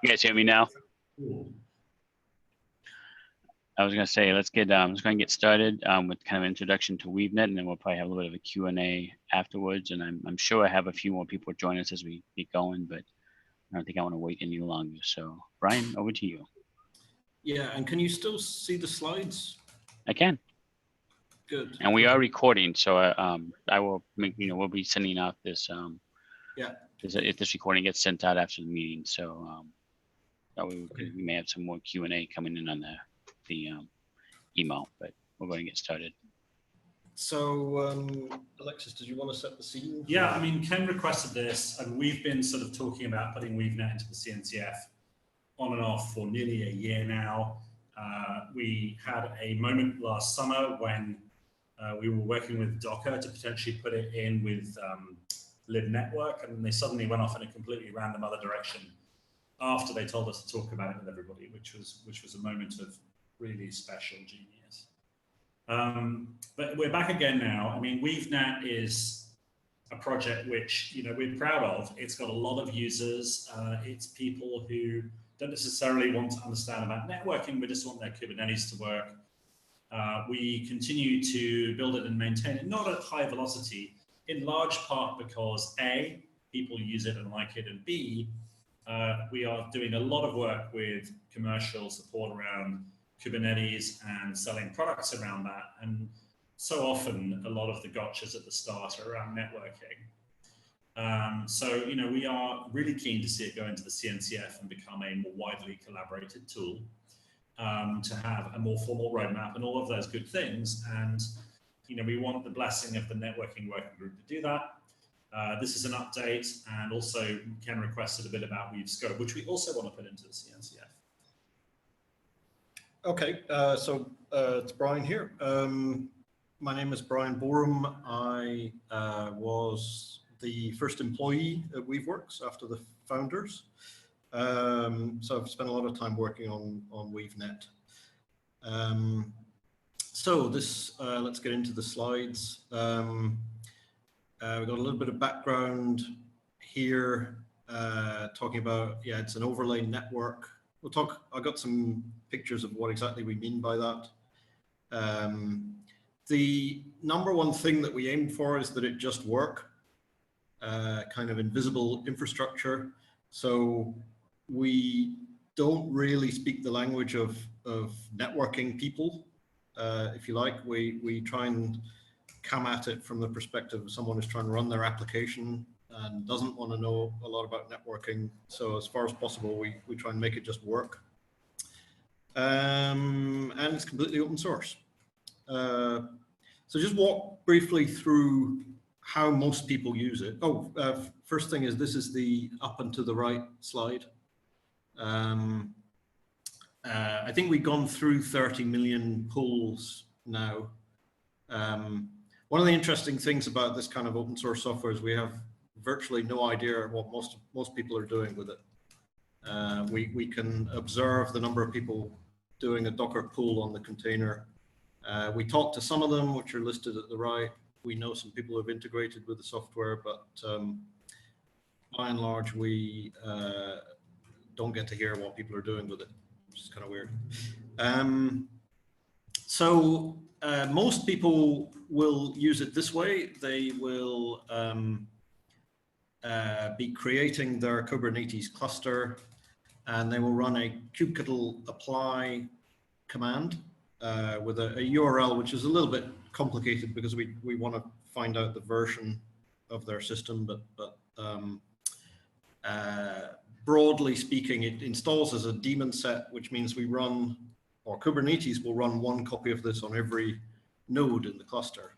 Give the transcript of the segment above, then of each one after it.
You guys hear me now? I was going to say, let's get started with kind of introduction to WeaveNet, and then we'll probably have a little bit of a Q&A afterwards. And I'm sure I have a few more people join us as we get going, but I don't think I want to wait any longer. So Brian, over to you. Yeah, and can you still see the slides? I can. Good. And we are recording, so I will make, we'll be sending out this. If this recording gets sent out after the meeting, so we may have some more Q&A coming in on the email, but we're going to get started. So Alexis, did you want to set the scene? Yeah, I mean, Ken requested this, and we've been sort of talking about putting WeaveNet into the CNCF on and off for nearly a year now. We had a moment last summer when we were working with Docker to potentially put it in with libnetwork, and they suddenly went off in a completely random other direction after they told us to talk about it with everybody, which was a moment of really special genius. But we're back again now. I mean, WeaveNet is a project which we're proud of. It's got a lot of users. It's people who don't necessarily want to understand about networking, but just want their Kubernetes to work. We continue to build it and maintain it, not at high velocity, in large part because A, people use it and like it, and B, we are doing a lot of work with commercial support around Kubernetes and selling products around that. And so often a lot of the gotchas at the start are around networking. So, we are really keen to see it go into the CNCF and become a more widely collaborated tool, to have a more formal roadmap and all of those good things. And, we want the blessing of the networking working group to do that. This is an update, and also Ken requested a bit about Weave Scope, which we also want to put into the CNCF. Okay, so it's Brian here. My name is Brian Borum. I was the first employee at Weaveworks after the founders. So I've spent a lot of time working on WeaveNet. So this, let's get into the slides. We've got a little bit of background here, talking about, it's an overlay network. I got some pictures of what exactly we mean by that. The number one thing that we aim for is that it just work, kind of invisible infrastructure. So we don't really speak the language of networking people, if you like. We try and come at it from the perspective of someone who's trying to run their application and doesn't want to know a lot about networking. So as far as possible, we try and make it just work. And it's completely open source. So just walk briefly through how most people use it. First thing is, this is the up and to the right slide. I think we've gone through 30 million pulls now. One of the interesting things about this kind of open source software is we have virtually no idea what most people are doing with it. We can observe the number of people doing a Docker pull on the container. We talk to some of them, which are listed at the right. We know some people who have integrated with the software, but by and large, we don't get to hear what people are doing with it, which is kind of weird. So most people will use it this way. They will be creating their Kubernetes cluster, and they will run a kubectl apply command with a URL, which is a little bit complicated because we want to find out the version of their system, but broadly speaking, it installs as a daemon set, which means we run, or Kubernetes will run one copy of this on every node in the cluster.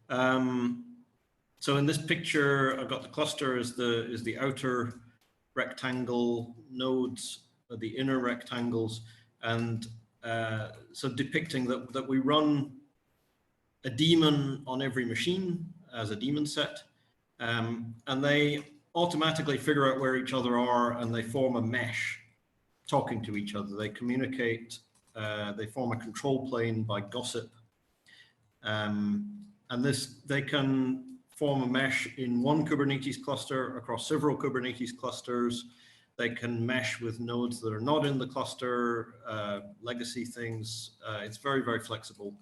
So in this picture, I've got the cluster as the outer rectangle, nodes are the inner rectangles, and so depicting that we run a daemon on every machine as a daemon set, and they automatically figure out where each other are, and they form a mesh talking to each other. They communicate, they form a control plane by gossip, and they can form a mesh in one Kubernetes cluster across several Kubernetes clusters. They can mesh with nodes that are not in the cluster, legacy things. It's very, very flexible.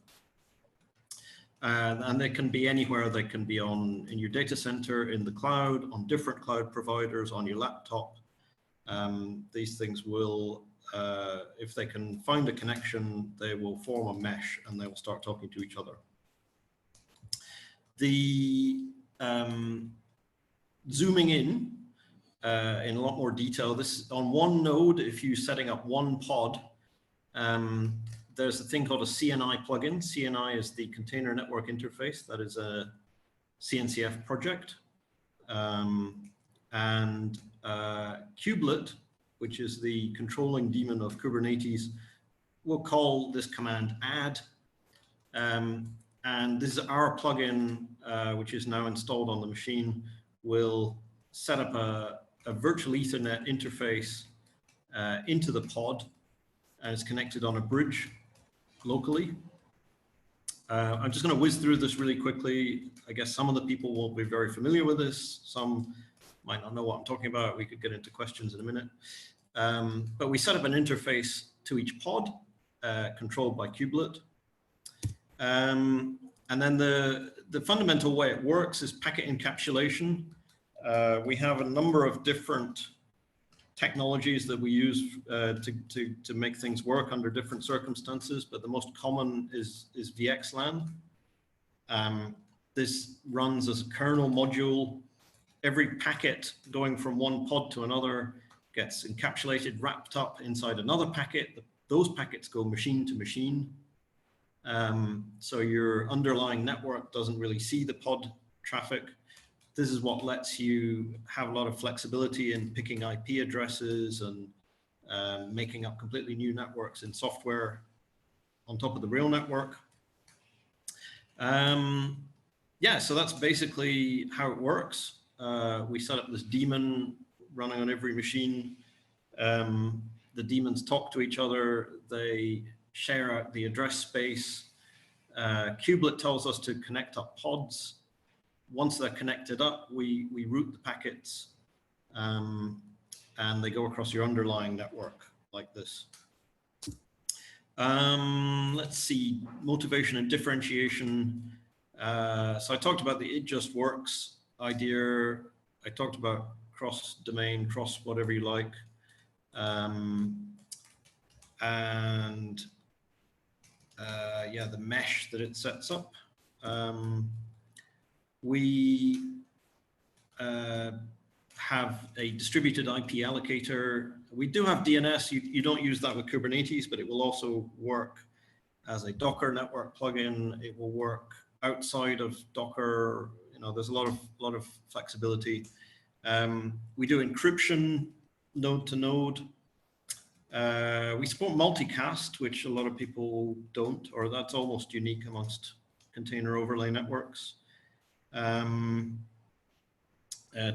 And they can be anywhere. They can be in your data center, in the cloud, on different cloud providers, on your laptop. These things will, if they can find a connection, they will form a mesh and they will start talking to each other. The zooming in a lot more detail, this on one node, if you're setting up one pod, there's a thing called a CNI plugin. CNI is the Container Network Interface. That is a CNCF project. Kubelet, which is the controlling daemon of Kubernetes, will call this command add. And this is our plugin, which is now installed on the machine, will set up a virtual Ethernet interface into the pod, and it's connected on a bridge locally. I'm just going to whiz through this really quickly. I guess some of the people will be very familiar with this. Some might not know what I'm talking about. We could get into questions in a minute. But we set up an interface to each pod, controlled by Kubelet. And then the fundamental way it works is packet encapsulation. We have a number of different technologies that we use to make things work under different circumstances, but the most common is VXLAN. This runs as a kernel module. Every packet going from one pod to another gets encapsulated, wrapped up inside another packet. Those packets go machine to machine. So your underlying network doesn't really see the pod traffic. This is what lets you have a lot of flexibility in picking IP addresses and making up completely new networks in software on top of the real network. Yeah, so that's basically how it works. We set up this daemon running on every machine. The daemons talk to each other. They share out the address space. Kubelet tells us to connect up pods. Once they're connected up, we route the packets, and they go across your underlying network like this. Let's see, motivation and differentiation. So I talked about the it just works idea. I talked about cross-domain, cross whatever you like. Yeah, the mesh that it sets up. We have a distributed IP allocator. We do have DNS. You don't use that with Kubernetes, but it will also work as a Docker network plugin. It will work outside of Docker. You know, there's a lot of flexibility. We do encryption node to node. We support multicast, which a lot of people don't, or that's almost unique amongst container overlay networks.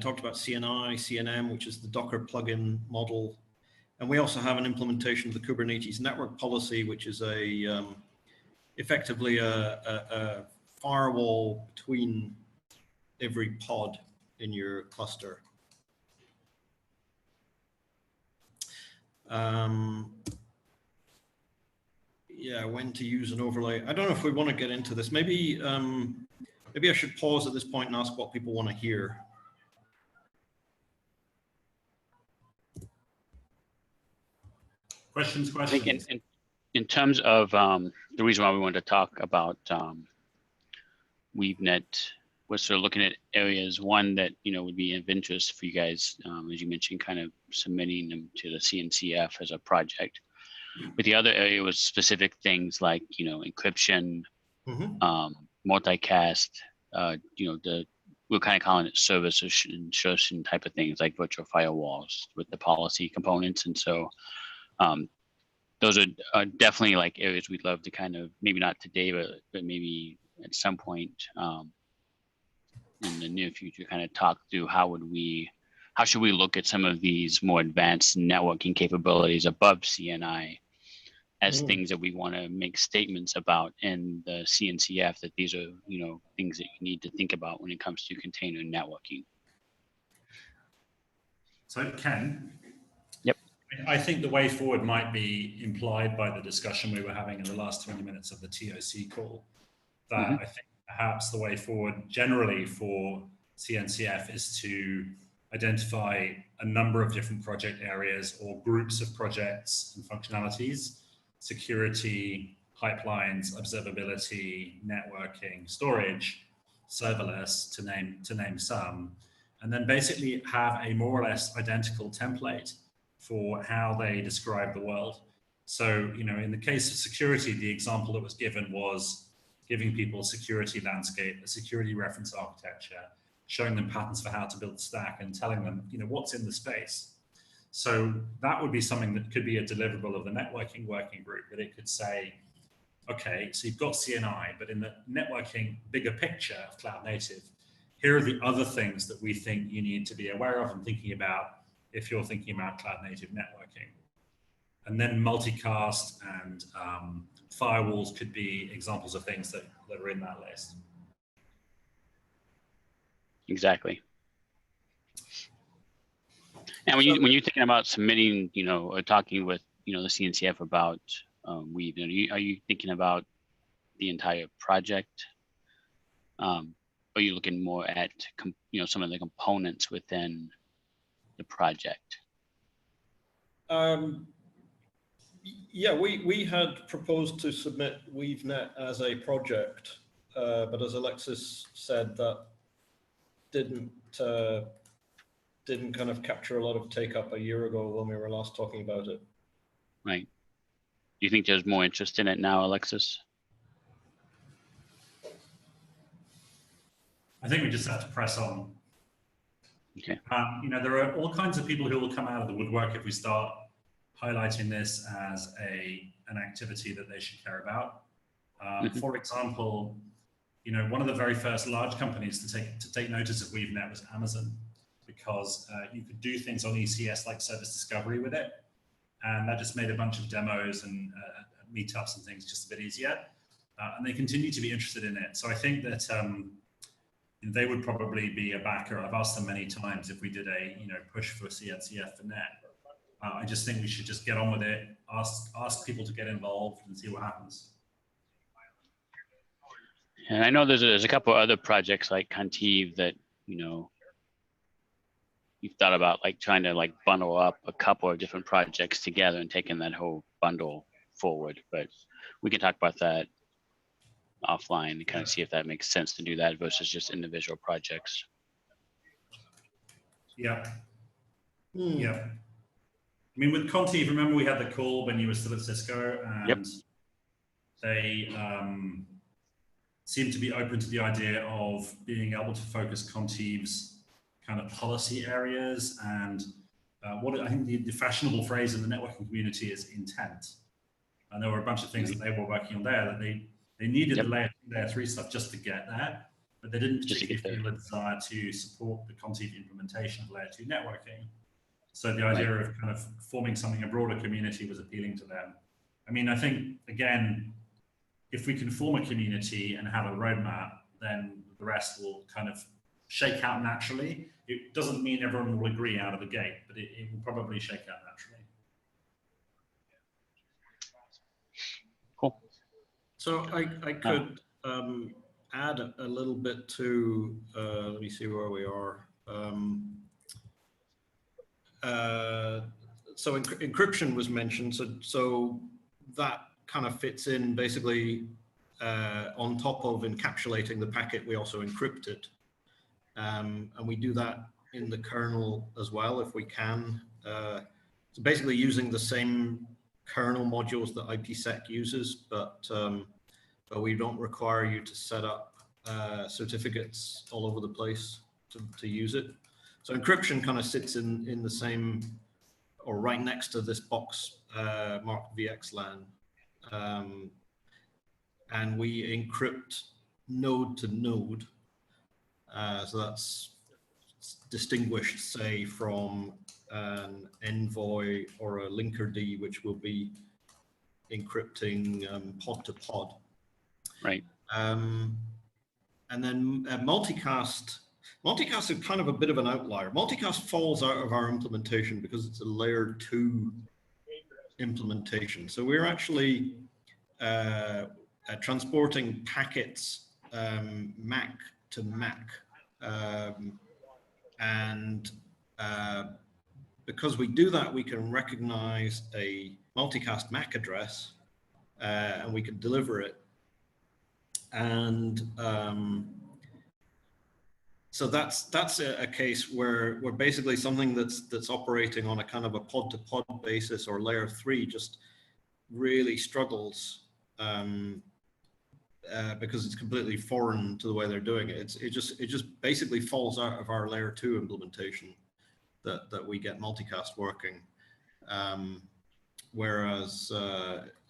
Talked about CNI, CNM, which is the Docker plugin model. And we also have an implementation of the Kubernetes network policy, which is effectively a firewall between every pod in your cluster. Yeah, when to use an overlay. I don't know if we want to get into this. Maybe maybe I should pause at this point and ask what people want to hear. Questions. I think in terms of the reason why we wanted to talk about WeaveNet, we're sort of looking at areas, one that, you know, would be of interest for you guys, as you mentioned, kind of submitting them to the CNCF as a project. But the other area was specific things like, you know, encryption, multicast, you know, we're kind of calling it service insertion type of things like virtual firewalls with the policy components. And so those are definitely like areas we'd love to kind of, maybe not today, but maybe at some point in the near future, kind of talk through how should we look at some of these more advanced networking capabilities above CNI as things that we want to make statements about in the CNCF, that these are, you know, things that you need to think about when it comes to container networking. So Ken, I think the way forward might be implied by the discussion we were having in the last 20 minutes of the TOC call. That I think perhaps the way forward generally for CNCF is to identify a number of different project areas or groups of projects and functionalities: security, pipelines, observability, networking, storage, serverless, to name some, and then basically have a more or less identical template for how they describe the world. So, you know, in the case of security, the example that was given was giving people a security landscape, a security reference architecture, showing them patterns for how to build a stack and telling them, you know, what's in the space. So that would be something that could be a deliverable of the networking working group, that it could say, okay, so you've got CNI, but in the networking bigger picture of cloud native, here are the other things that we think you need to be aware of and thinking about if you're thinking about cloud native networking. And then multicast and firewalls could be examples of things that are in that list. Exactly. And when you're thinking about submitting, you know, or talking with, you know, the CNCF about Weave, you know, are you thinking about the entire project? Or are you looking more at, you know, some of the components within the project? Yeah, we had proposed to submit WeaveNet as a project, but as Alexis said, that didn't kind of capture a lot of take up a year ago when we were last talking about it. Right. Do you think there's more interest in it now, Alexis? I think we just have to press on. Okay. You know, there are all kinds of people who will come out of the woodwork if we start highlighting this as an activity that they should care about. For example, you know, one of the very first large companies to take notice of WeaveNet was Amazon, because you could do things on ECS like service discovery with it, and that just made a bunch of demos and meetups and things just a bit easier. And they continue to be interested in it. So I think that they would probably be a backer. I've asked them many times if we did a push for CNCF for net. I just think we should just get on with it, ask people to get involved and see what happens. And I know there's a couple other projects like Contive that, you know, you've thought about like trying to like bundle up a couple of different projects together and taking that whole bundle forward. But we can talk about that offline and kind of see if that makes sense to do that versus just individual projects. Yeah. Yeah. I mean, with Contive, remember we had the call when you were still at Cisco, and they seemed to be open to the idea of being able to focus Contive's kind of policy areas and what I think the fashionable phrase in the networking community is intent. And there were a bunch of things that they were working on there that they needed the layer 3 stuff just to get there, but they didn't particularly feel a desire to support the Contive implementation of layer 2 networking. So the idea of kind of forming something, a broader community, was appealing to them. I mean, I think, again, if we can form a community and have a roadmap, then the rest will kind of shake out naturally. It doesn't mean everyone will agree out of the gate, but it will probably shake out naturally. Cool. So I could add a little bit to, let me see where we are. So encryption was mentioned, so that kind of fits in basically on top of encapsulating the packet, we also encrypt it. And we do that in the kernel as well if we can. So basically using the same kernel modules that IPsec uses, but we don't require you to set up certificates all over the place to use it. So encryption kind of sits in the same, or right next to this box marked VXLAN. And we encrypt node to node. So that's distinguished, say, from an Envoy or a Linkerd, which will be encrypting pod to pod. Right. And then multicast. Multicast is kind of a bit of an outlier. Multicast falls out of our implementation because it's a layer 2 implementation. So we're actually transporting packets MAC to MAC. Because we do that, we can recognize a multicast MAC address and we can deliver it. And so that's a case where basically something that's operating on a kind of a pod-to-pod basis or layer 3 just really struggles because it's completely foreign to the way they're doing it. It just basically falls out of our layer 2 implementation that we get multicast working, whereas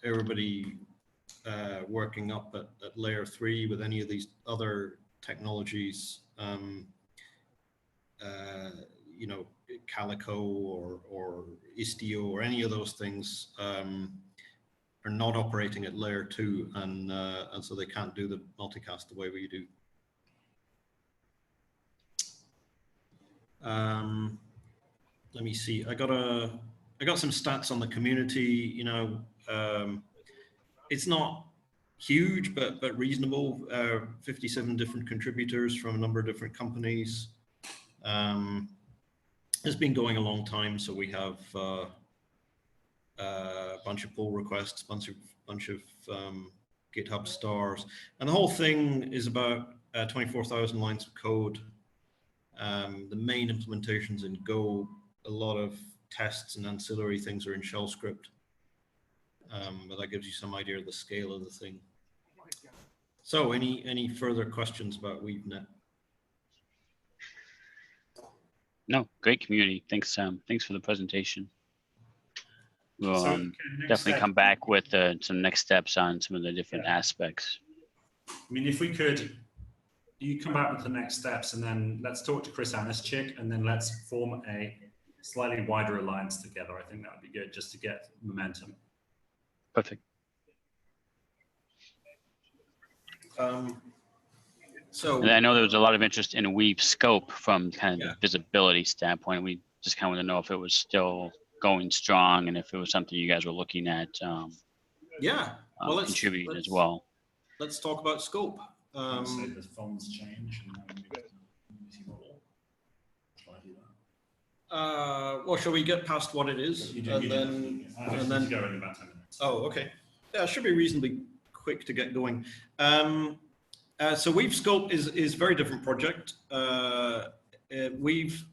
everybody working up at layer 3 with any of these other technologies, you know, Calico or Istio or any of those things are not operating at layer 2, and so they can't do the multicast the way we do. Let me see. I got some stats on the community. You know, it's not huge, but reasonable. 57 different contributors from a number of different companies. It's been going a long time, so we have a bunch of pull requests, bunch of GitHub stars, and the whole thing is about 24,000 lines of code. The main implementations in Go, a lot of tests and ancillary things are in shell script, but that gives you some idea of the scale of the thing. So any further questions about WeaveNet? No, great community. Thanks. Thanks for the presentation. We'll definitely come back with some next steps on some of the different aspects. I mean, if we could, you come back with the next steps, and then let's talk to Chris Anischik, and then let's form a slightly wider alliance together. I think that would be good, just to get momentum. Perfect. So, and I know there was a lot of interest in Weave scope from kind of the visibility standpoint. We just kind of want to know if it was still going strong and if it was something you guys were looking at yeah, well, contributing as well. Let's talk about scope. Say the fonts change and then model. Shall I do that? Well, shall we get past what it is? And then go in about 10 minutes. Oh, okay. Yeah, it should be reasonably quick to get going. So Weave Scope is a very different project. Weave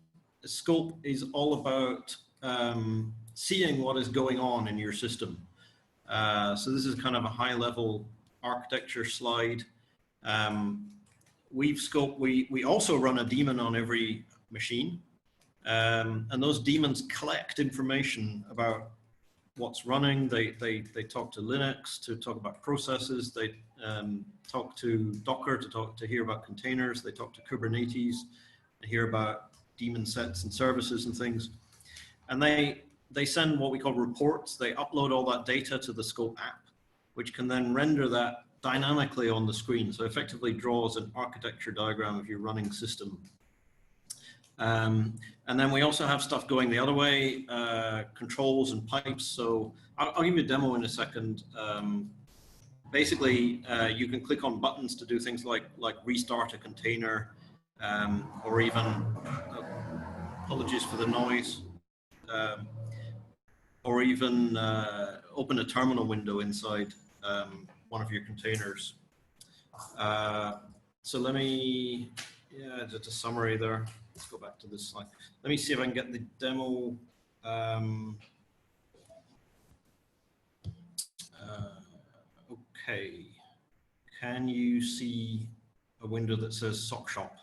Scope is all about seeing what is going on in your system. So this is kind of a high-level architecture slide. Weave Scope, we also run a daemon on every machine, and those daemons collect information about what's running. They talk to Linux to talk about processes. They talk to Docker to hear about containers. They talk to Kubernetes to hear about daemon sets and services and things. And they send what we call reports. They upload all that data to the Scope app, which can then render that dynamically on the screen. So effectively draws an architecture diagram of your running system. And then we also have stuff going the other way, controls and pipes. So I'll give you a demo in a second. Basically, you can click on buttons to do things like restart a container, or even, apologies for the noise, or even open a terminal window inside one of your containers. So let me, just a summary there. Let's go back to this slide. Let me see if I can get the demo. Okay. Can you see a window that says Sock Shop?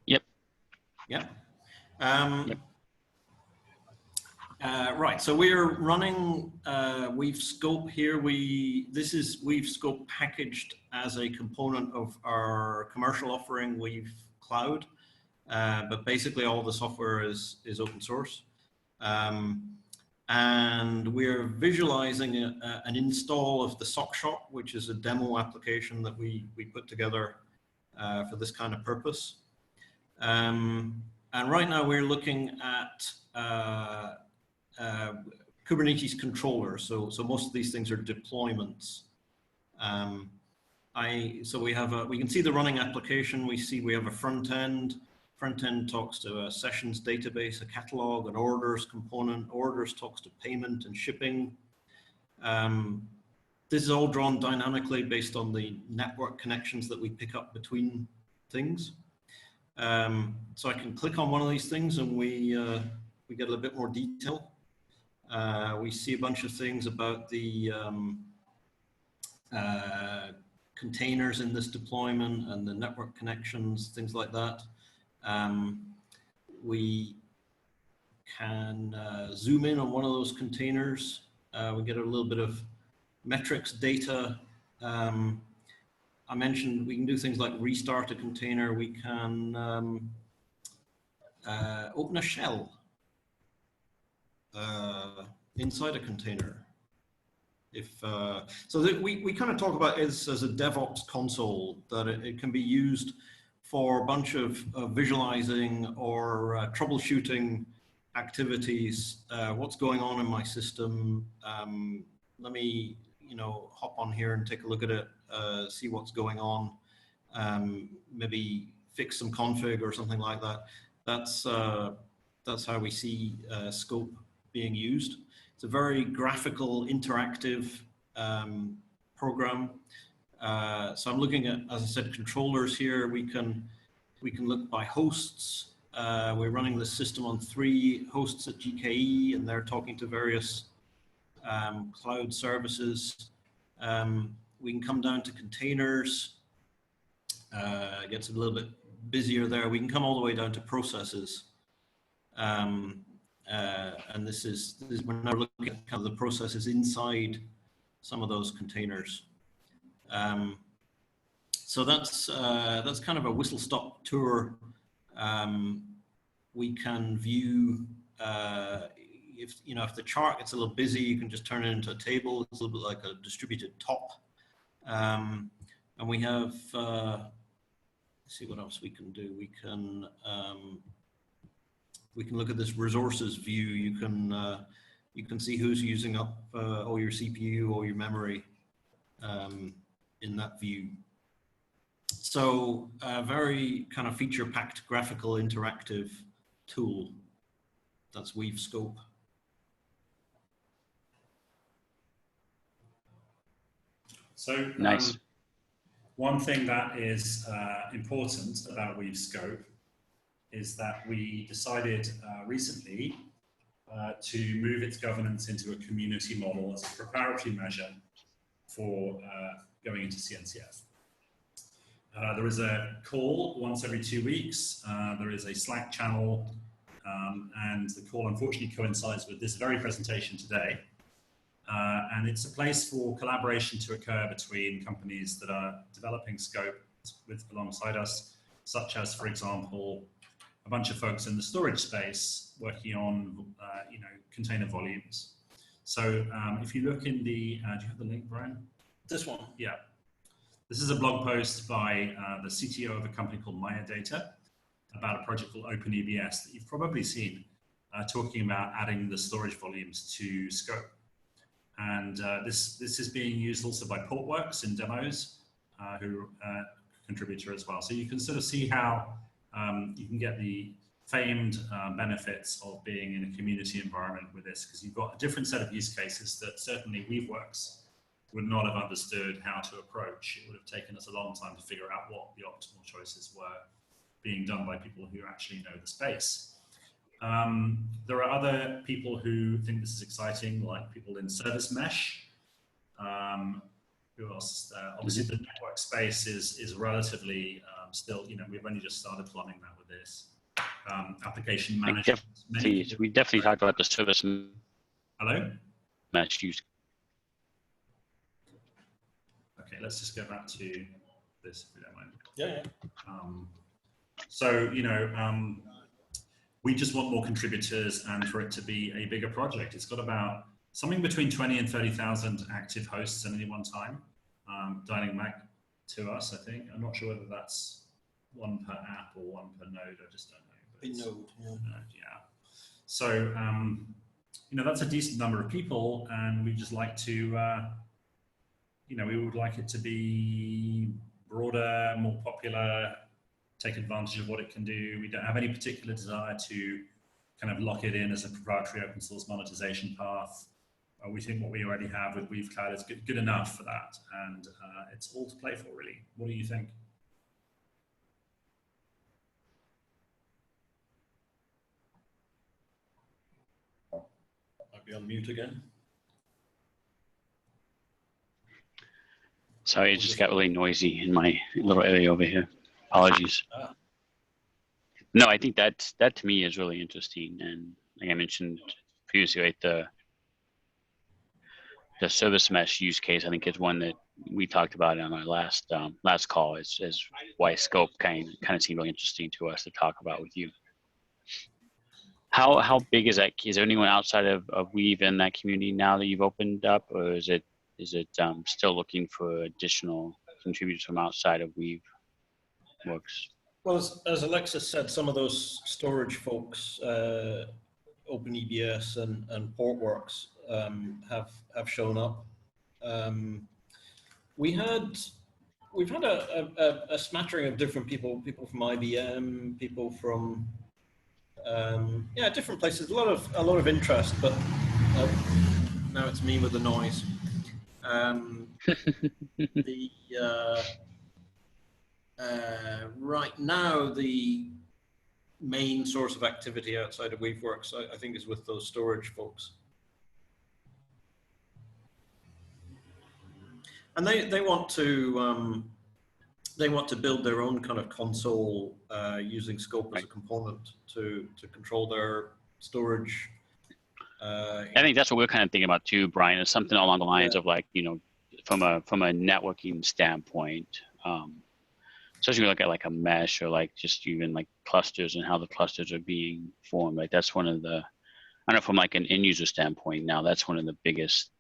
Yep. Yep. Yep. Right, so we're running Weave Scope here. This is Weave Scope packaged as a component of our commercial offering, Weave Cloud, but basically all the software is open source. And we're visualizing an install of the Sock Shop, which is a demo application that we put together for this kind of purpose. And right now we're looking at Kubernetes controllers. So most of these things are deployments. So we can see the running application. We have a front end. Front end talks to a sessions database, a catalog, an orders component. Orders talks to payment and shipping. This is all drawn dynamically based on the network connections that we pick up between things. So I can click on one of these things and we get a little bit more detail. We see a bunch of things about the containers in this deployment and the network connections, things like that. We can zoom in on one of those containers. We get a little bit of metrics data. I mentioned we can do things like restart a container. We can open a shell inside a container. We kind of talk about it as a DevOps console, that it can be used for a bunch of visualizing or troubleshooting activities. What's going on in my system? Let me hop on here and take a look at it, see what's going on, maybe fix some config or something like that. That's how we see Scope being used. It's a very graphical, interactive program. So I'm looking at, as I said, controllers here. We can look by hosts. We're running the system on 3 hosts at GKE, and they're talking to various cloud services. We can come down to containers. It gets a little bit busier there. We can come all the way down to processes. And this is we're now looking at kind of the processes inside some of those containers. So that's kind of a whistle-stop tour. We can view if the chart gets a little busy, you can just turn it into a table. It's a little bit like a distributed top. And we have let's see what else we can do. We can look at this resources view. You can see who's using up all your CPU or your memory in that view. So a very kind of feature-packed graphical interactive tool. That's Weave Scope. So nice. One thing that is important about Weave Scope is that we decided recently to move its governance into a community model as a preparatory measure for going into CNCF. There is a call once every 2 weeks. There is a Slack channel, and the call unfortunately coincides with this very presentation today. And it's a place for collaboration to occur between companies that are developing Scope alongside us, such as, for example, a bunch of folks in the storage space working on, container volumes. So if you look in the, do you have the link, Brian? This one. Yeah. This is a blog post by the CTO of a company called Maya Data about a project called OpenEBS that you've probably seen, talking about adding the storage volumes to Scope. And this is being used also by Portworx in demos, who contributor as well. So you can sort of see how you can get the famed benefits of being in a community environment with this, because you've got a different set of use cases that certainly Weaveworks would not have understood how to approach. It would have taken us a long time to figure out what the optimal choices were being done by people who actually know the space. There are other people who think this is exciting, like people in service mesh. Who else? Obviously, the network space is relatively still, we've only just started plumbing that with this. Application management. We definitely talked about the service mesh use. Okay, let's just go back to this, if you don't mind. Yeah. So, we just want more contributors and for it to be a bigger project. It's got about something between 20 and 30,000 active hosts at any one time, dialing back to us, I think. I'm not sure whether that's one per app or one per node, I just don't know. node. Yeah. So, that's a decent number of people, and we just like to, we would like it to be broader, more popular, take advantage of what it can do. We don't have any particular desire to kind of lock it in as a proprietary open source monetization path. We think what we already have with Weave Cloud is good enough for that, and it's all to play for, really. What do you think? I'll be on mute again. Sorry, it just got really noisy in my little area over here. Apologies. No, I think that to me is really interesting, and like I mentioned previously, right, the service mesh use case, I think, is one that we talked about on our last call. Is why scope kind of seemed really interesting to us to talk about with you. How big is that? Is there anyone outside of Weave in that community now that you've opened up, or is it still looking for additional contributors from outside of Weave works? Well, as Alexis said, some of those storage folks, OpenEBS and Portworx, have shown up. We've had a smattering of different people from IBM, people from different places. A lot of interest, but now it's me with the noise. Right now, the main source of activity outside of Weaveworks, I think, is with those storage folks. And they want to build their own kind of console using Scope as a component to control their storage. I think that's what we're kind of thinking about too, Brian. Is something along the lines of, like, from a networking standpoint, especially look at like a mesh or like just even like clusters and how the clusters are being formed. Like that's one of the, I don't know, from like an end user standpoint now, that's one of the biggest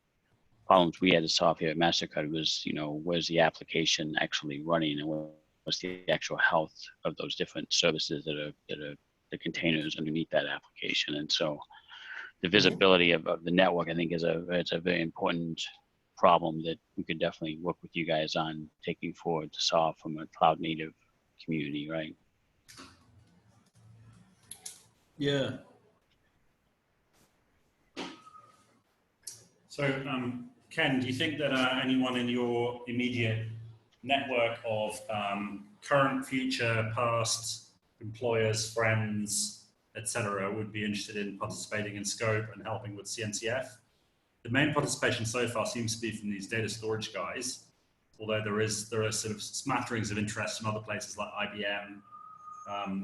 problems we had to solve here at MasterCard was, where's the application actually running and what's the actual health of those different services that are the containers underneath that application. And so the visibility of the network, I think, it's a very important problem that we could definitely work with you guys on taking forward to solve from a cloud native community, right? Yeah. So, Ken, do you think that anyone in your immediate network of current, future, past employers, friends, etc., would be interested in participating in Scope and helping with CNCF? The main participation so far seems to be from these data storage guys, although there are sort of smatterings of interest from other places like IBM.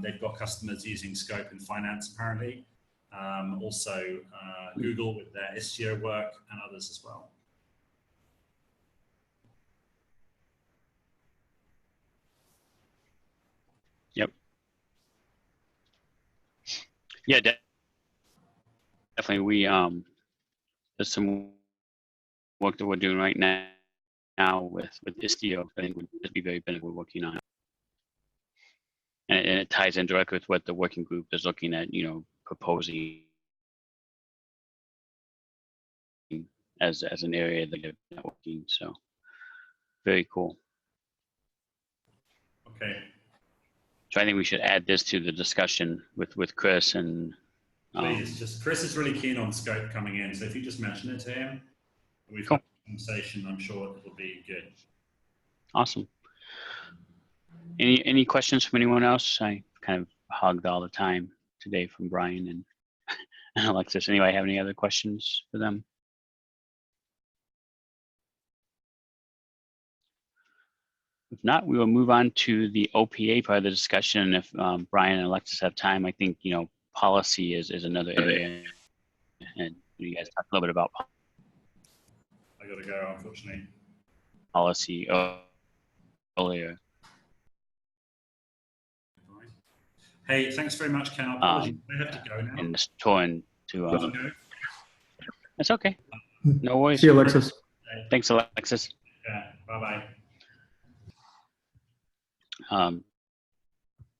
They've got customers using Scope in finance, apparently. Also, Google with their Istio work and others as well. Yep. Yeah, definitely. We there's some work that we're doing right now with Istio. I think would be very beneficial. We're working on, and it ties in directly with what the working group is looking at. Proposing as an area that they're networking. So very cool. Okay. So I think we should add this to the discussion with Chris and. Please, Chris is really keen on Scope coming in, so if you just mention it to him, we've cool. had a conversation. I'm sure it'll be good. Awesome. Any questions from anyone else? I kind of hogged all the time today from Brian and Alexis. Anybody have any other questions for them? If not, we will move on to the OPA part of the discussion. If Brian and Alexis have time, I think, policy is another area. And you guys talked a little bit about I got to go, unfortunately. Policy earlier. Hey, thanks very much, Ken. I have to go now. And this torn to. That's okay. No worries. See you, Alexis. Thanks, Alexis. Yeah. Bye-bye.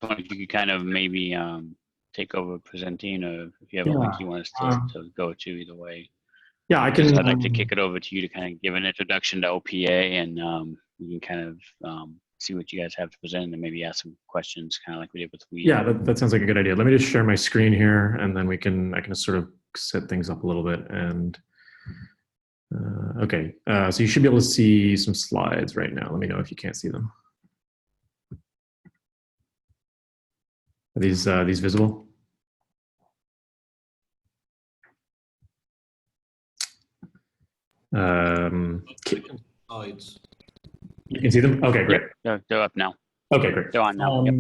If you could kind of maybe take over presenting, or if you have a link you want us to go to, either way. Yeah, I can. I'd like to kick it over to you to kind of give an introduction to OPA, and we can kind of see what you guys have to present, and maybe ask some questions, kind of like we did with we. Yeah, that sounds like a good idea. Let me just share my screen here, and then I can sort of set things up a little bit. And okay, so you should be able to see some slides right now. Let me know if you can't see them. Are these visible? Slides. You can see them? Okay, great. Yep, they're up now. Okay, great. They're on now. Yep.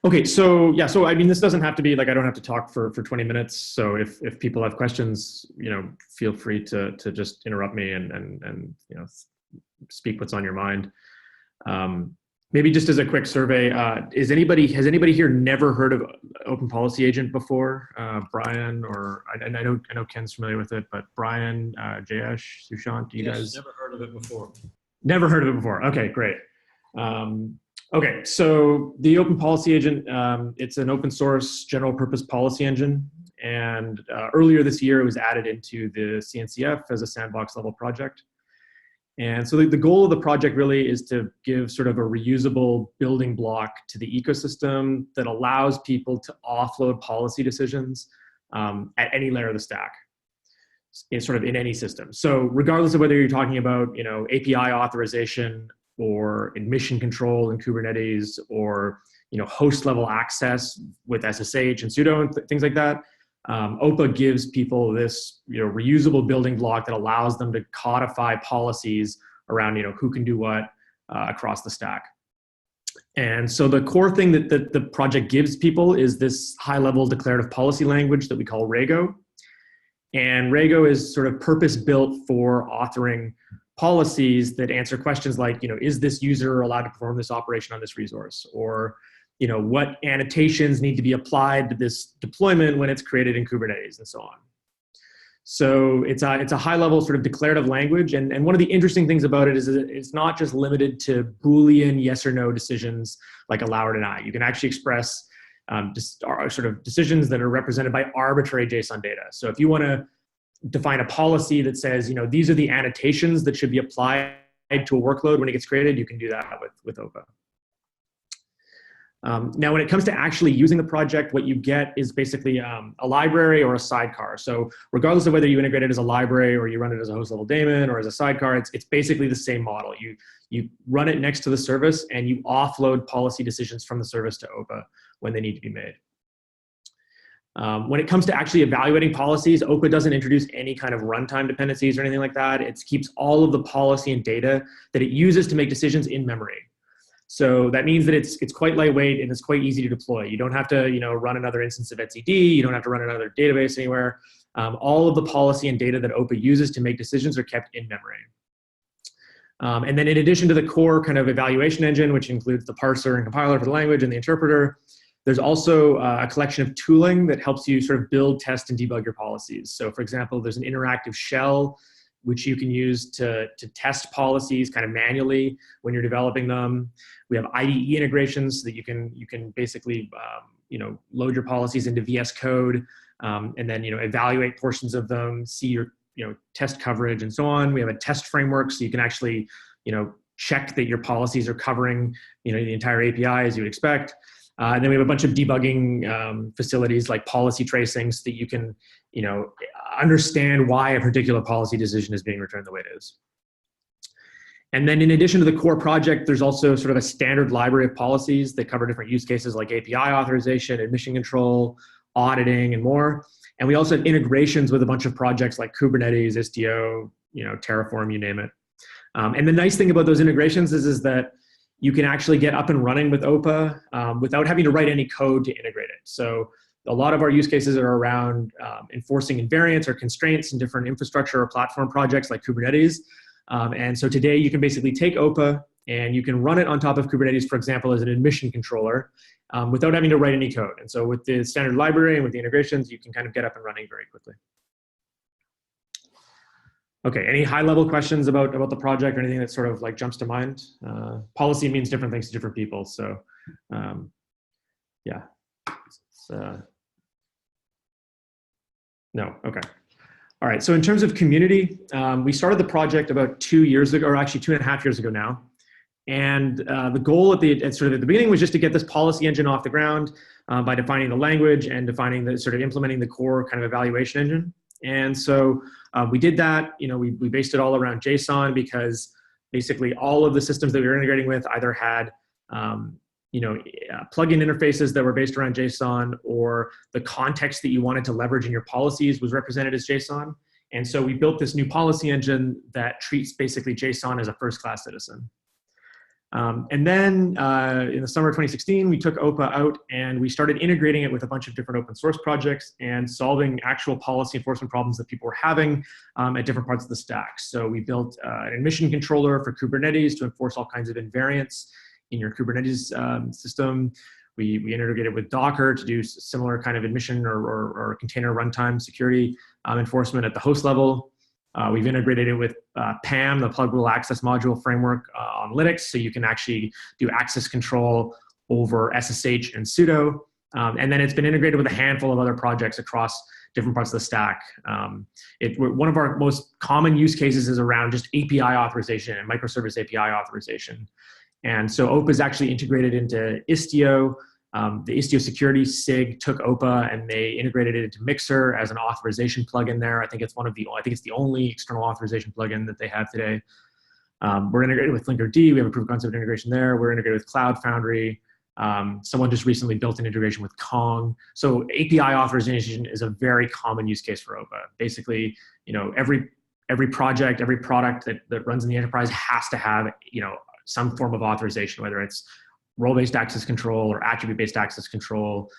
Okay, so yeah, so I mean, this doesn't have to be like, I don't have to talk for 20 minutes. So if people have questions, feel free to just interrupt me and speak what's on your mind. Maybe just as a quick survey, has anybody here never heard of Open Policy Agent before? Brian, or I know Ken's familiar with it, but Brian, Jayesh, Sushant, do you guys? Never heard of it before. Never heard of it before. Okay, great. Okay, so the Open Policy Agent, it's an open source general purpose policy engine. And earlier this year, it was added into the CNCF as a sandbox level project. And so the goal of the project really is to give sort of a reusable building block to the ecosystem that allows people to offload policy decisions at any layer of the stack, in any system. So regardless of whether you're talking about API authorization or admission control in Kubernetes, or host level access with SSH and sudo and things like that, OPA gives people this reusable building block that allows them to codify policies around who can do what across the stack. And so the core thing that the project gives people is this high level declarative policy language that we call Rego. And Rego is sort of purpose built for authoring policies that answer questions like, is this user allowed to perform this operation on this resource? Or what annotations need to be applied to this deployment when it's created in Kubernetes, and so on. So it's a high level sort of declarative language. And one of the interesting things about it is that it's not just limited to Boolean yes or no decisions like allow or deny. You can actually express sort of decisions that are represented by arbitrary JSON data. So if you want to define a policy that says, these are the annotations that should be applied to a workload when it gets created, you can do that with OPA. Now, when it comes to actually using the project, what you get is basically a library or a sidecar. So regardless of whether you integrate it as a library or you run it as a host level daemon or as a sidecar, it's basically the same model. You run it next to the service and you offload policy decisions from the service to OPA when they need to be made. When it comes to actually evaluating policies, OPA doesn't introduce any kind of runtime dependencies or anything like that. It keeps all of the policy and data that it uses to make decisions in memory. So that means that it's quite lightweight and it's quite easy to deploy. You don't have to run another instance of etcd. You don't have to run another database anywhere. All of the policy and data that OPA uses to make decisions are kept in memory. And then in addition to the core kind of evaluation engine, which includes the parser and compiler for the language and the interpreter, there's also a collection of tooling that helps you sort of build, test, and debug your policies. So for example, there's an interactive shell which you can use to test policies kind of manually when you're developing them. We have IDE integrations so that you can basically load your policies into VS Code and then evaluate portions of them, see your test coverage and so on. We have a test framework so you can actually check that your policies are covering the entire API as you would expect. And then we have a bunch of debugging facilities like policy tracing so that you can, understand why a particular policy decision is being returned the way it is. And then in addition to the core project, there's also sort of a standard library of policies that cover different use cases like API authorization, admission control, auditing, and more. And we also have integrations with a bunch of projects like Kubernetes, Istio, Terraform, you name it. And the nice thing about those integrations is that you can actually get up and running with OPA without having to write any code to integrate it. So a lot of our use cases are around enforcing invariants or constraints in different infrastructure or platform projects like Kubernetes. And so today you can basically take OPA and you can run it on top of Kubernetes, for example, as an admission controller without having to write any code. And so with the standard library and with the integrations, you can kind of get up and running very quickly. Okay, any high-level questions about the project or anything that sort of like jumps to mind? Policy means different things to different people, so yeah. No, okay. All right, so in terms of community, we started the project about 2 years ago, or actually 2.5 years ago now. And the goal at the beginning was just to get this policy engine off the ground by defining the language and defining the sort of implementing the core kind of evaluation engine. And so we did that. You know, we based it all around JSON because basically all of the systems that we were integrating with either had plugin interfaces that were based around JSON, or the context that you wanted to leverage in your policies was represented as JSON. And so we built this new policy engine that treats basically JSON as a first-class citizen. And then in the summer of 2016, we took OPA out and we started integrating it with a bunch of different open source projects and solving actual policy enforcement problems that people were having at different parts of the stack. So we built an admission controller for Kubernetes to enforce all kinds of invariants in your Kubernetes system. We integrated with Docker to do similar kind of admission or container runtime security enforcement at the host level. We've integrated it with PAM, the pluggable access module framework on Linux, so you can actually do access control over SSH and sudo. And then it's been integrated with a handful of other projects across different parts of the stack. One of our most common use cases is around just API authorization and microservice API authorization. And so OPA is actually integrated into Istio. The Istio security SIG took OPA and they integrated it into Mixer as an authorization plugin there. I think it's the only external authorization plugin that they have today. We're integrated with Linkerd. We have a proof of concept integration there. We're integrated with Cloud Foundry. Someone just recently built an integration with Kong. So API authorization is a very common use case for OPA. Basically, you know, every project, every product that runs in the enterprise has to have, you know, some form of authorization, whether it's role-based access control or attribute-based access control.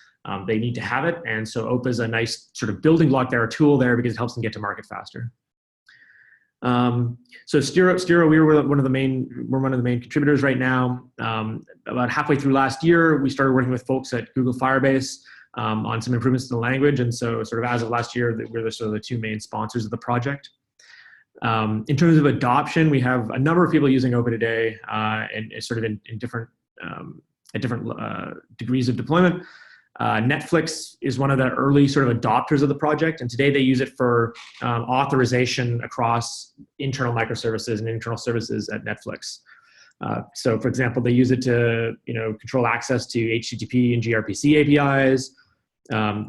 They need to have it. And so OPA is a nice sort of building block there, a tool there, because it helps them get to market faster. So Stiro, we're one of the main contributors right now. About halfway through last year, we started working with folks at Google Firebase on some improvements to the language. And so sort of as of last year, we're sort of the two main sponsors of the project. In terms of adoption, we have a number of people using OPA today and sort of in different at different degrees of deployment. Netflix is one of the early sort of adopters of the project, and today they use it for authorization across internal microservices and internal services at Netflix. So, for example, they use it to control access to HTTP and gRPC APIs.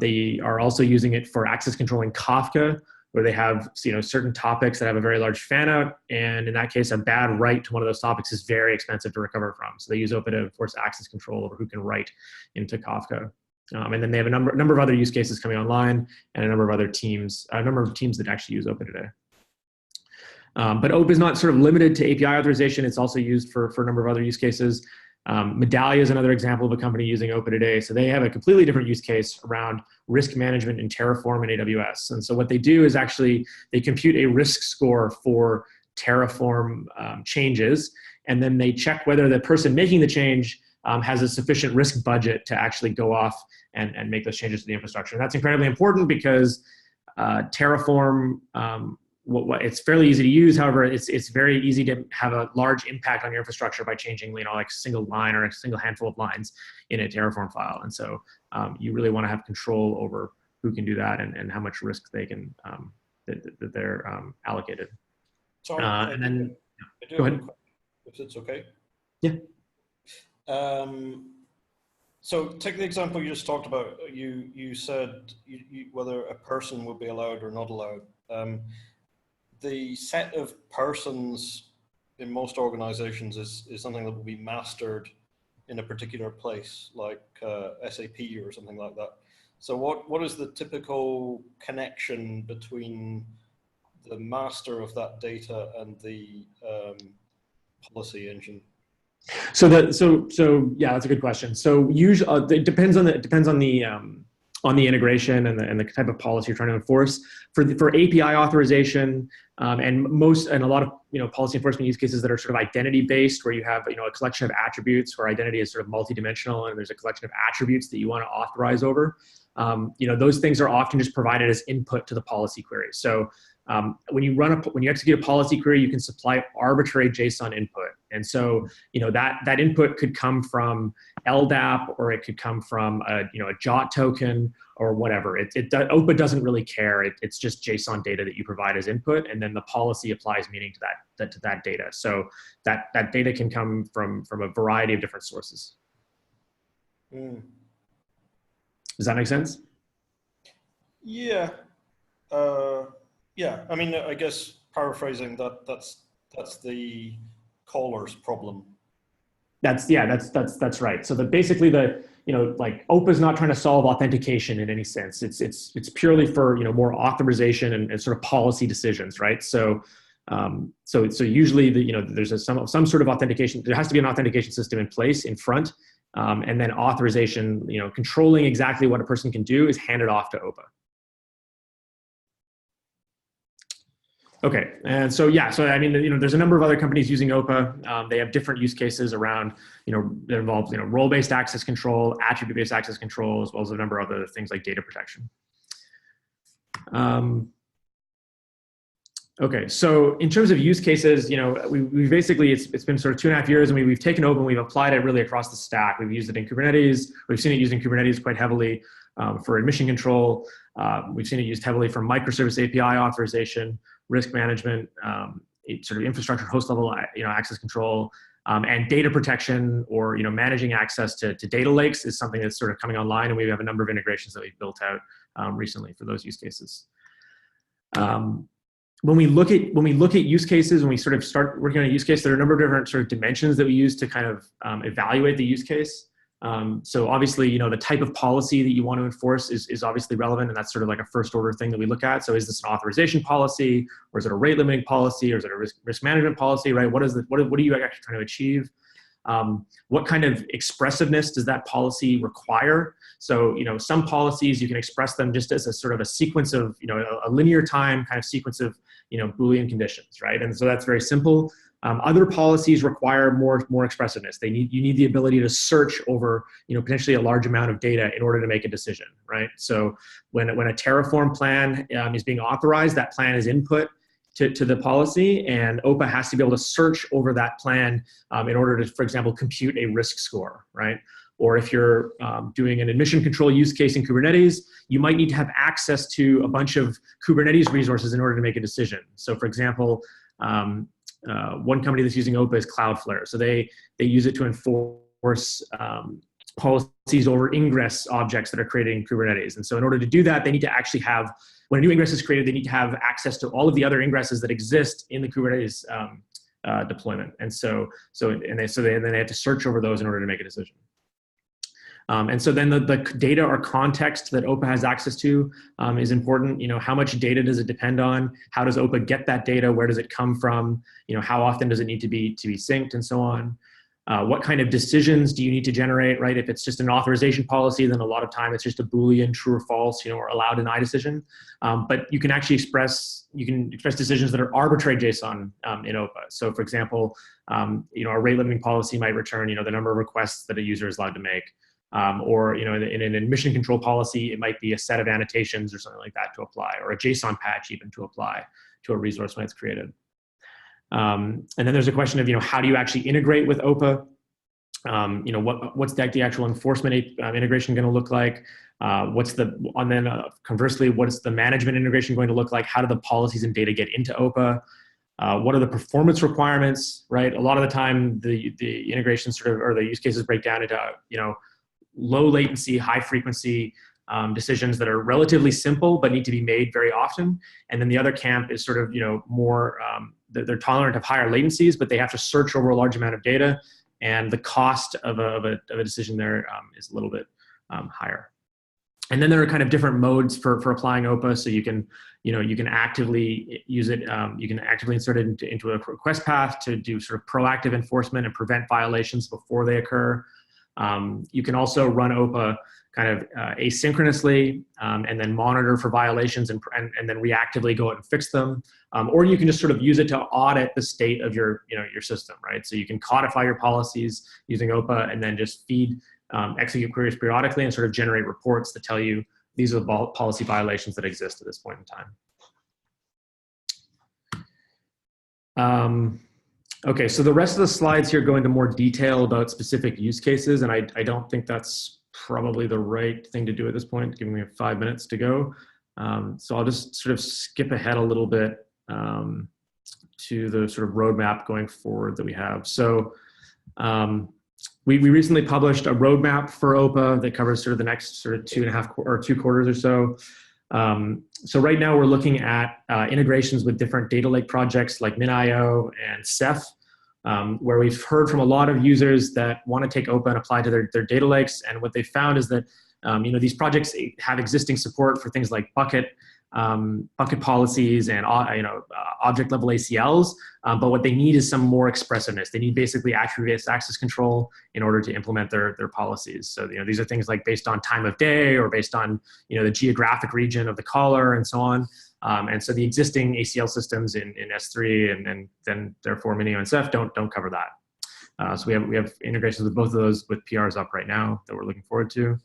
They are also using it for access controlling Kafka, where they have certain topics that have a very large fan out, and in that case, a bad write to one of those topics is very expensive to recover from. So they use OPA to enforce access control over who can write into Kafka. And then they have a number of other use cases coming online, and a number of teams that actually use OPA today. But OPA is not sort of limited to API authorization. It's also used for a number of other use cases. Medallia is another example of a company using OPA today. So they have a completely different use case around risk management in Terraform and AWS. And so what they do is actually they compute a risk score for Terraform changes, and then they check whether the person making the change has a sufficient risk budget to actually go off and make those changes to the infrastructure. And that's incredibly important because Terraform, it's fairly easy to use. However, it's very easy to have a large impact on your infrastructure by changing, like a single line or a single handful of lines in a Terraform file. And so you really want to have control over who can do that and how much risk they can that they're allocated. Sorry, and then go ahead. If it's okay. Yeah. So take the example you just talked about. You said whether a person would be allowed or not allowed. The set of persons in most organizations is something that will be mastered in a particular place, like SAP or something like that. So what is the typical connection between the master of that data and the policy engine? So yeah, that's a good question. So usually it depends on the integration and the type of policy you're trying to enforce. For API authorization and a lot of policy enforcement use cases that are sort of identity based, where you have a collection of attributes where identity is sort of multidimensional, and there's a collection of attributes that you want to authorize over. Those things are often just provided as input to the policy query. So when you execute a policy query, you can supply arbitrary JSON input. And so, that input could come from LDAP, or it could come from a JOT token or whatever. OPA doesn't really care. It's just JSON data that you provide as input, and then the policy applies meaning to that data. So that data can come from a variety of different sources. Mm. Does that make sense? Yeah. Yeah. I mean, I guess paraphrasing that's the caller's problem. That's right. So basically like OPA is not trying to solve authentication in any sense. It's purely for more authorization and sort of policy decisions, right? So usually there's some sort of authentication. There has to be an authentication system in place in front, and then authorization, controlling exactly what a person can do is handed off to OPA. Okay, and so I mean, there's a number of other companies using OPA. They have different use cases around, that involve role-based access control, attribute-based access control, as well as a number of other things like data protection. Okay, so in terms of use cases, we basically, it's been sort of 2.5 years, and we've taken OPA and we've applied it really across the stack. We've used it in Kubernetes. We've seen it used in Kubernetes quite heavily for admission control. We've seen it used heavily for microservice API authorization, risk management, sort of infrastructure host level, access control, and data protection, or managing access to data lakes is something that's sort of coming online, and we have a number of integrations that we've built out recently for those use cases. When we look at use cases, when we sort of start working on a use case, there are a number of different sort of dimensions that we use to kind of evaluate the use case. So obviously, the type of policy that you want to enforce is obviously relevant, and that's sort of like a first order thing that we look at. So is this an authorization policy, or is it a rate limiting policy, or is it a risk management policy, right? What are you actually trying to achieve? What kind of expressiveness does that policy require? So, some policies, you can express them just as a sort of a sequence of, a linear time kind of sequence of, Boolean conditions, right? And so that's very simple. Other policies require more expressiveness. You need the ability to search over, potentially a large amount of data in order to make a decision, right? So when a Terraform plan is being authorized, that plan is input to the policy, and OPA has to be able to search over that plan in order to, for example, compute a risk score, right? Or if you're doing an admission control use case in Kubernetes, you might need to have access to a bunch of Kubernetes resources in order to make a decision. So for example, one company that's using OPA is Cloudflare. So they use it to enforce policies over ingress objects that are created in Kubernetes. And so in order to do that, they need to actually have, when a new ingress is created, they need to have access to all of the other ingresses that exist in the Kubernetes deployment. And so then they have to search over those in order to make a decision. And so then the data or context that OPA has access to is important. How much data does it depend on? How does OPA get that data? Where does it come from? How often does it need to be synced, and so on? What kind of decisions do you need to generate, right? If it's just an authorization policy, then a lot of time it's just a Boolean true or false, or allow deny decision. But you can actually express decisions that are arbitrary JSON in OPA. So for example, a rate limiting policy might return, the number of requests that a user is allowed to make. Or in an admission control policy, it might be a set of annotations or something like that to apply, or a JSON patch even to apply to a resource when it's created. And then there's a question of how do you actually integrate with OPA? What's the actual enforcement integration going to look like? Conversely, what's the management integration going to look like? How do the policies and data get into OPA? What are the performance requirements, right? A lot of the time, the integration or the use cases break down into low latency, high frequency decisions that are relatively simple but need to be made very often. And then the other camp is sort of more they're tolerant of higher latencies, but they have to search over a large amount of data, and the cost of a decision there is a little bit higher. And then there are kind of different modes for applying OPA. So you can actively use it. You can actively insert it into a request path to do sort of proactive enforcement and prevent violations before they occur. You can also run OPA kind of asynchronously and then monitor for violations and then reactively go out and fix them. Or you can just sort of use it to audit the state of your system, right? So you can codify your policies using OPA and then just execute queries periodically and sort of generate reports that tell you these are the policy violations that exist at this point in time. Okay, so the rest of the slides here go into more detail about specific use cases, and I don't think that's probably the right thing to do at this point, giving me 5 minutes to go. So I'll just sort of skip ahead a little bit to the sort of roadmap going forward that we have. So we recently published a roadmap for OPA that covers sort of the next sort of 2 quarters or so. So right now we're looking at integrations with different data lake projects like MinIO and Ceph, where we've heard from a lot of users that want to take OPA and apply to their data lakes. And what they found is that these projects have existing support for things like bucket policies and object level ACLs, but what they need is some more expressiveness. They need basically attribute-based access control in order to implement their policies. So these are things like based on time of day or based on the geographic region of the caller and so on. And so the existing ACL systems in S3 and then therefore MinIO and Ceph don't cover that. So we have integrations with both of those with PRs up right now that we're looking forward to.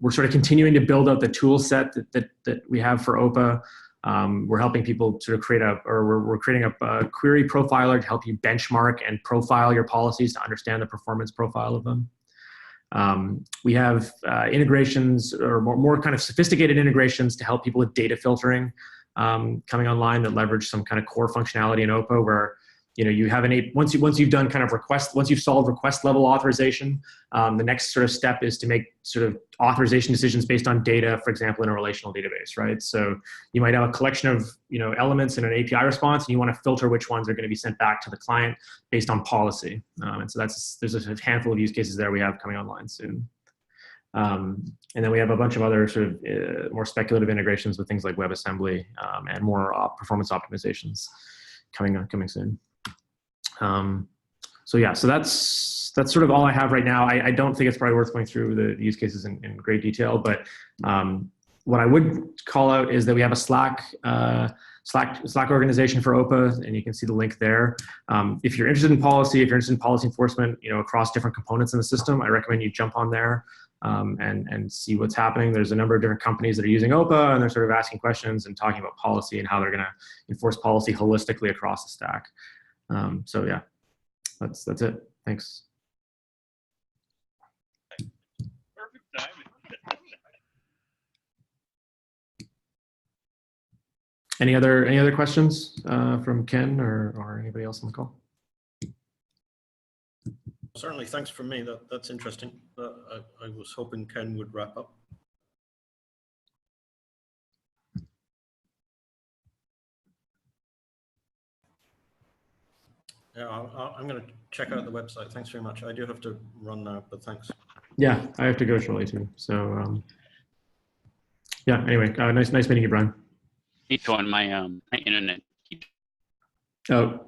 We're sort of continuing to build out the tool set that we have for OPA. We're helping people sort of we're creating a query profiler to help you benchmark and profile your policies to understand the performance profile of them. We have integrations or more kind of sophisticated integrations to help people with data filtering coming online that leverage some kind of core functionality in OPA where you have once you've done kind of once you've solved request level authorization, the next sort of step is to make sort of authorization decisions based on data, for example, in a relational database, right? So you might have a collection of elements in an API response, and you want to filter which ones are going to be sent back to the client based on policy. And so there's a handful of use cases there we have coming online soon. And then we have a bunch of other sort of more speculative integrations with things like WebAssembly and more performance optimizations coming soon. So yeah, so that's sort of all I have right now. I don't think it's probably worth going through the use cases in great detail, but what I would call out is that we have a Slack organization for OPA, and you can see the link there. If you're interested in policy, if you're interested in policy enforcement, across different components in the system, I recommend you jump on there and see what's happening. There's a number of different companies that are using OPA, and they're sort of asking questions and talking about policy and how they're going to enforce policy holistically across the stack. So yeah, that's it. Thanks. Perfect timing. Any other questions from Ken or anybody else on the call? Certainly, thanks from me. That's interesting. I was hoping Ken would wrap up. Yeah, I'm going to check out the website. Thanks very much. I do have to run now, but thanks. Yeah, I have to go shortly too. So yeah. Anyway, nice meeting you, Brian. Me too on my internet. Oh.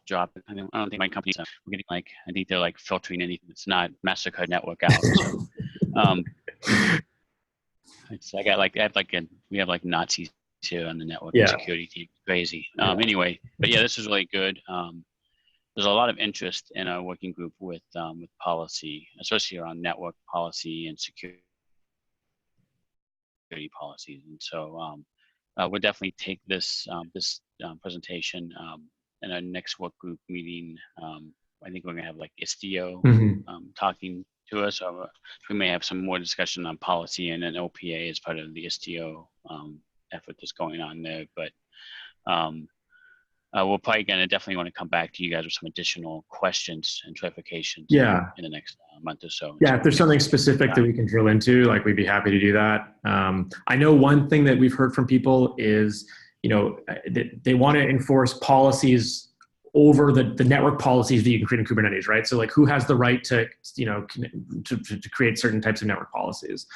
Drop. I don't think my company's we're getting I think they're filtering anything that's not MasterCard network out. So we have Nazis here on the network and security team. Crazy. Anyway, but yeah, this is really good. There's a lot of interest in our working group with policy, especially around network policy and security policies. And so we'll definitely take this presentation in our next work group meeting. I think we're gonna have Istio talking to us. So we may have some more discussion on policy and then OPA as part of the Istio effort that's going on there. But we're probably gonna definitely want to come back to you guys with some additional questions and clarifications in the next month or so. Yeah, if there's something specific that we can drill into, we'd be happy to do that. I know one thing that we've heard from people is they want to enforce policies over the network policies that you can create in Kubernetes, right? So who has the right to create certain types of network policies?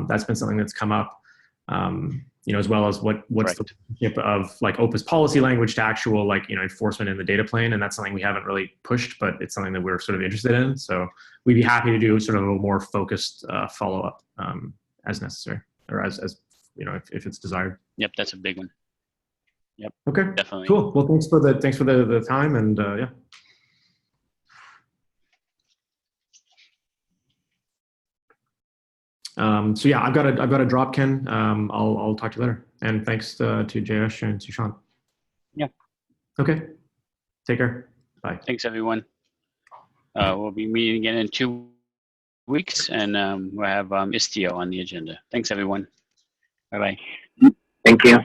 That's been something that's come up, as well as what's the relationship of OPA's policy language to actual enforcement in the data plane, and that's something we haven't really pushed, but it's something that we're sort of interested in. So we'd be happy to do sort of a more focused follow up as necessary, or as if it's desired. Yep, that's a big one. Yep. Okay. Definitely. Cool. Well, thanks for the time, and yeah. So yeah, I've got to drop, Ken. I'll talk to you later. And thanks to Jayesh and Sushant. Yeah. Okay. Take care. Bye. Thanks, everyone. We'll be meeting again in 2 weeks, and we'll have Istio on the agenda. Thanks, everyone. Bye-bye. Thank you.